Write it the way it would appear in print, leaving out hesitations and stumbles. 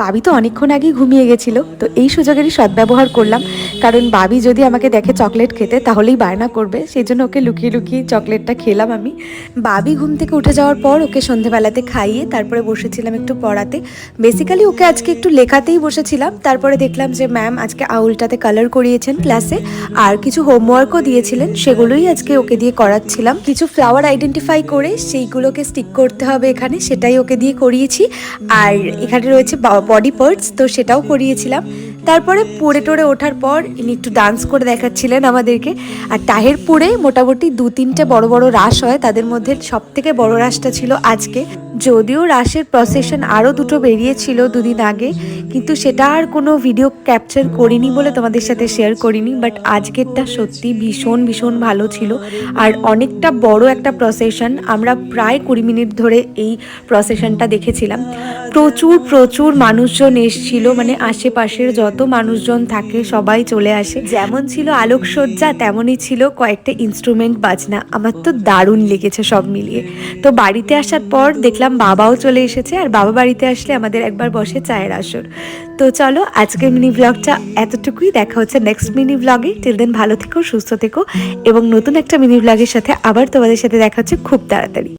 বাবি তো অনেকক্ষণ আগেই ঘুমিয়ে গেছিলো, তো এই সুযোগেরই সদ্ব্যবহার করলাম, কারণ বাবি যদি আমাকে দেখে চকলেট খেতে তাহলেই বায়না করবে, সেই জন্য ওকে লুকিয়ে লুকিয়ে চকলেটটা খেলাম আমি। বাবি ঘুম থেকে উঠে যাওয়ার পর ওকে সন্ধেবেলাতে খাইয়ে তারপরে বসেছিলাম একটু পড়াতে। বেসিক্যালি ওকে আজকে একটু লেখাতেই বসেছিলাম, তারপরে দেখলাম যে ম্যাম আজকে আউলটাতে কালার করিয়েছেন ক্লাসে, আর কিছু হোমওয়ার্কও দিয়েছিলেন, সেগুলোই আজকে ওকে দিয়ে করাচ্ছিলাম। কিছু ফ্লাওয়ার আইডেন্টিফাই করে সেইগুলোকে স্টিক করতে হবে এখানে, সেটাই ওকে দিয়ে করিয়েছি। আর এখানে রয়েছে বডি পার্টস, তো সেটাও করিয়েছিলাম। তারপরে পড়ে টড়ে ওঠার পর ইনি একটু ডান্স করে দেখাচ্ছিলেন আমাদেরকে। আর তাহেরপুরে মোটামুটি 2-3টে বড় বড় রাস হয়, তাদের মধ্যে সব থেকে বড় রাসটা ছিল আজকে। যদিও রাসের প্রসেশন আরও দুটো বেরিয়েছিল দুদিন আগে, কিন্তু সেটা আর কোনো ভিডিও ক্যাপচার করিনি বলে তোমাদের সাথে শেয়ার করিনি। বাট আজকেরটা সত্যি ভীষণ ভীষণ ভালো ছিল, আর অনেকটা বড় একটা প্রসেশন। আমরা প্রায় 20 মিনিট ধরে এই প্রসেশনটা দেখেছিলাম। প্রচুর প্রচুর মানুষজন এসেছিল, মানে আশেপাশের যত মানুষজন থাকে সবাই চলে আসে। যেমন ছিল আলোকসজ্জা, তেমনই ছিল কয়েকটা ইনস্ট্রুমেন্ট বাজনা। আমার তো দারুণ লেগেছে সব মিলিয়ে। তো বাড়িতে আসার পর দেখলাম বাবাও চলে এসেছে, আর বাবা বাড়িতে আসলে আমাদের একবার বসে চায়ের আসর। তো চলো আজকের মিনি ব্লগটা এতটুকুই, দেখা হচ্ছে নেক্সট মিনি ব্লগে। টিল দেন ভালো থেকো, সুস্থ থেকো, এবং নতুন একটা মিনি ব্লগের সাথে আবার তোমাদের সাথে দেখা হচ্ছে খুব তাড়াতাড়ি।